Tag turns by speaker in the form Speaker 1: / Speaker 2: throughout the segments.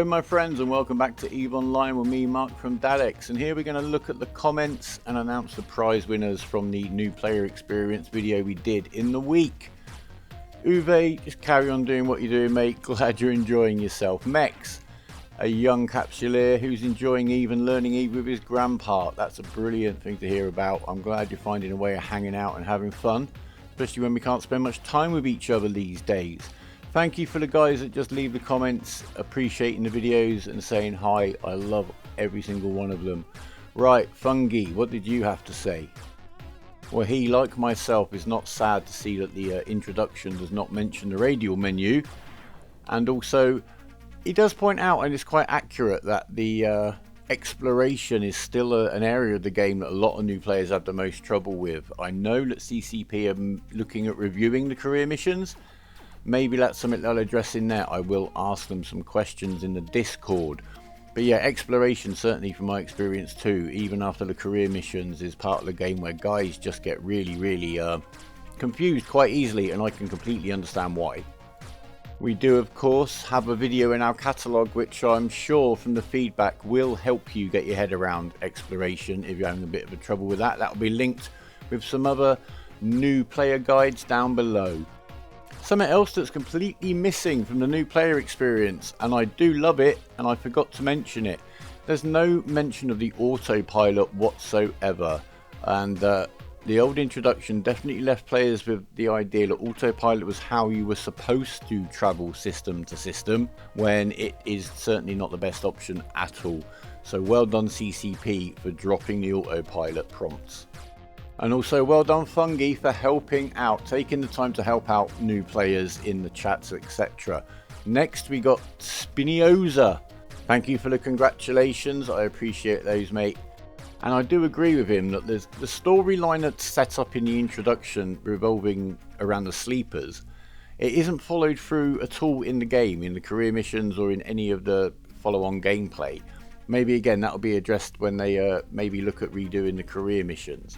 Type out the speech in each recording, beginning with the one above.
Speaker 1: my friends, and welcome back to EVE Online with me, Mark from Dadex, and here we're going to look at the comments and announce the prize winners from the new player experience video we did in the week. Uwe, just carry on doing what you're doing, mate. Glad you're enjoying yourself. Mex, a young capsuleer who's enjoying EVE and learning EVE with his grandpa. That's a brilliant thing to hear about. I'm glad you're finding a way of hanging out and having fun, especially when we can't spend much time with each other these days. Thank you for the guys that just leave the comments, appreciating the videos and saying hi. I love every single one of them. Right, Fungi, what did you have to say? Well, he, like myself, is not sad to see that the introduction does not mention the radial menu. And also, he does point out, and it's quite accurate, that the exploration is still an area of the game that a lot of new players have the most trouble with. I know that CCP are looking at reviewing the career missions. Maybe that's something they'll address in there. I will ask them some questions in the Discord. But yeah, exploration, certainly from my experience too, even after the career missions, is part of the game where guys just get really confused quite easily, and I can completely understand why. We do, of course, have a video in our catalogue which I'm sure from the feedback will help you get your head around exploration if you're having a bit of a trouble with that. That will be linked with some other new player guides down below. Something else that's completely missing from the new player experience, and I do love it, and I forgot to mention it. There's no mention of the autopilot whatsoever, and the old introduction definitely left players with the idea that autopilot was how you were supposed to travel system to system, when it is certainly not the best option at all. So well done CCP for dropping the autopilot prompts. And also well done Fungi for helping out, taking the time to help out new players in the chats, etc. Next we got Spinioza. Thank you for the congratulations, I appreciate those, mate. And I do agree with him that there's the storyline that's set up in the introduction revolving around the sleepers. It isn't followed through at all in the game, in the career missions or in any of the follow-on gameplay. Maybe again that'll be addressed when they maybe look at redoing the career missions.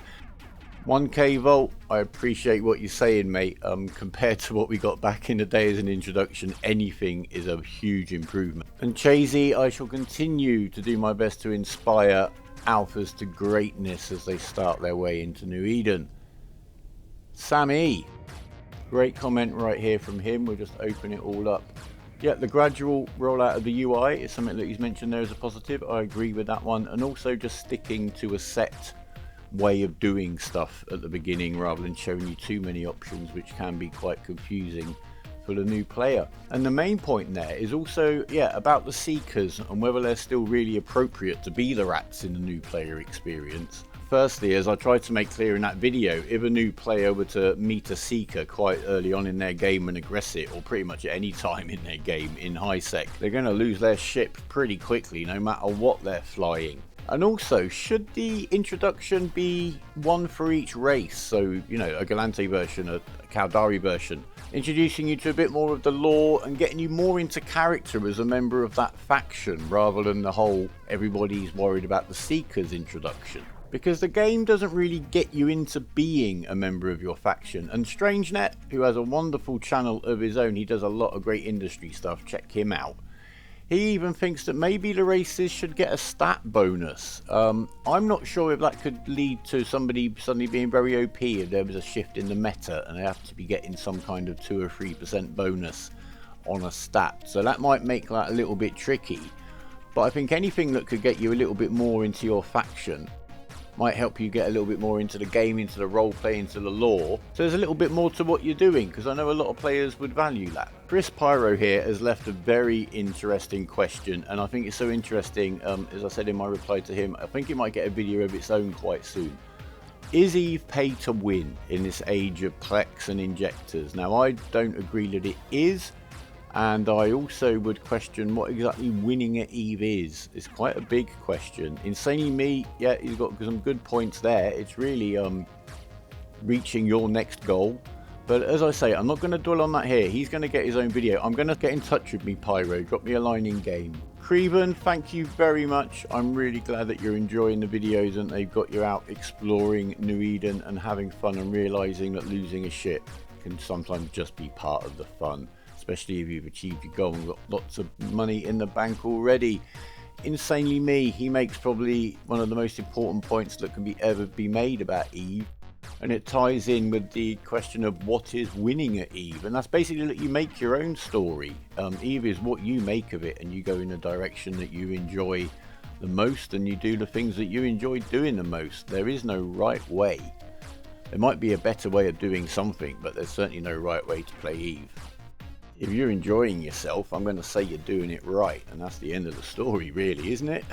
Speaker 1: 1k Volt, I appreciate what you're saying, mate. Compared to what we got back in the day as an introduction, anything is a huge improvement. And Chasey, I shall continue to do my best to inspire alphas to greatness as they start their way into New Eden. Sammy, great comment right here from him. We'll just open it all up. Yeah, the gradual rollout of the UI is something that he's mentioned there as a positive. I agree with that one. And also just sticking to a set way of doing stuff at the beginning rather than showing you too many options, which can be quite confusing for the new player. And the main point there is also, yeah, about the seekers and whether they're still really appropriate to be the rats in the new player experience. Firstly, as I tried to make clear in that video, if a new player were to meet a seeker quite early on in their game and aggress it, or pretty much at any time in their game in high sec, they're going to lose their ship pretty quickly no matter what they're flying. And also, should the introduction be one for each race? So, you know, a Galante version, a Caldari version, introducing you to a bit more of the lore and getting you more into character as a member of that faction, rather than the whole everybody's worried about the Seekers introduction. Because the game doesn't really get you into being a member of your faction. And StrangeNet, who has a wonderful channel of his own, he does a lot of great industry stuff, check him out. He even thinks that maybe the races should get a stat bonus. I'm not sure if that could lead to somebody suddenly being very OP if there was a shift in the meta and they have to be getting some kind of 2 or 3% bonus on a stat. So that might make that a little bit tricky. But I think anything that could get you a little bit more into your faction might help you get a little bit more into the game, into the roleplay, into the lore. So there's a little bit more to what you're doing, because I know a lot of players would value that. Chris Pyro here has left a very interesting question, and I think it's so interesting, as I said in my reply to him, I think it might get a video of its own quite soon. Is EVE pay to win in this age of plex and injectors? Now, I don't agree that it is, and I also would question what exactly winning at EVE is. It's quite a big question. Insanely Me, yeah, he's got some good points there. It's really reaching your next goal. But as I say, I'm not going to dwell on that here. He's going to get his own video. I'm going to get in touch with me, Pyro. Drop me a line in game. Creven, thank you very much. I'm really glad that you're enjoying the videos and they've got you out exploring New Eden and having fun and realising that losing a ship can sometimes just be part of the fun. especially if you've achieved your goal and got lots of money in the bank already. Insanely Me, he makes probably one of the most important points that can ever be made about Eve, and it ties in with the question of what is winning at Eve, and that's basically that you make your own story. Eve is what you make of it, and you go in a direction that you enjoy the most, and you do the things that you enjoy doing the most. There is no right way. There might be a better way of doing something, but there's certainly no right way to play Eve. If you're enjoying yourself, I'm going to say you're doing it right, and that's the end of the story really, isn't it?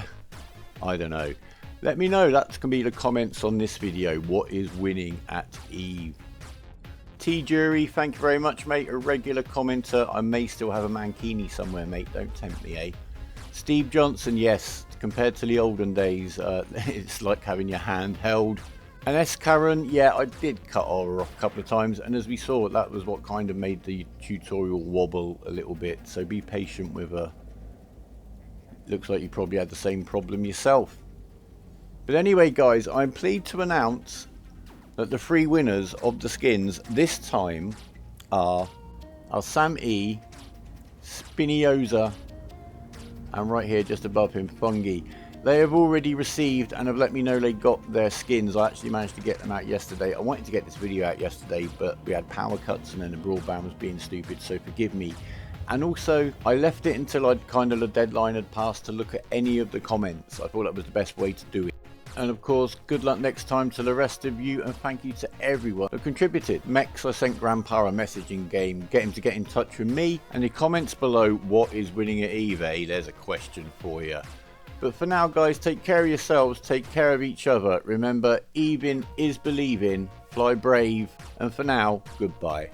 Speaker 1: I don't know. Let me know, that can be the comments on this video. What is winning at Eve? T-Jury, thank you very much, mate. A regular commenter. I may still have a mankini somewhere, mate. Don't tempt me, eh? Steve Johnson, yes, compared to the olden days, it's like having your hand held. And S. Karen, yeah, I did cut her off a couple of times, and as we saw, that was what kind of made the tutorial wobble a little bit, so be patient with her. Looks like you probably had the same problem yourself. But anyway, guys, I'm pleased to announce that the 3 winners of the skins this time are Sam E, Spinioza, and right here just above him, Fungi. They have already received and have let me know they got their skins. I actually managed to get them out yesterday. I wanted to get this video out yesterday, but we had power cuts and then the broadband was being stupid, so forgive me. And also, I left it until the deadline had passed to look at any of the comments. I thought that was the best way to do it. And of course, good luck next time to the rest of you, and thank you to everyone who contributed. Mex, I sent Grandpa a message in game, get him to get in touch with me. And the comments below, what is winning at Eve? There's a question for you. But for now, guys, take care of yourselves, take care of each other. Remember, Even is believing, fly brave, and for now, goodbye.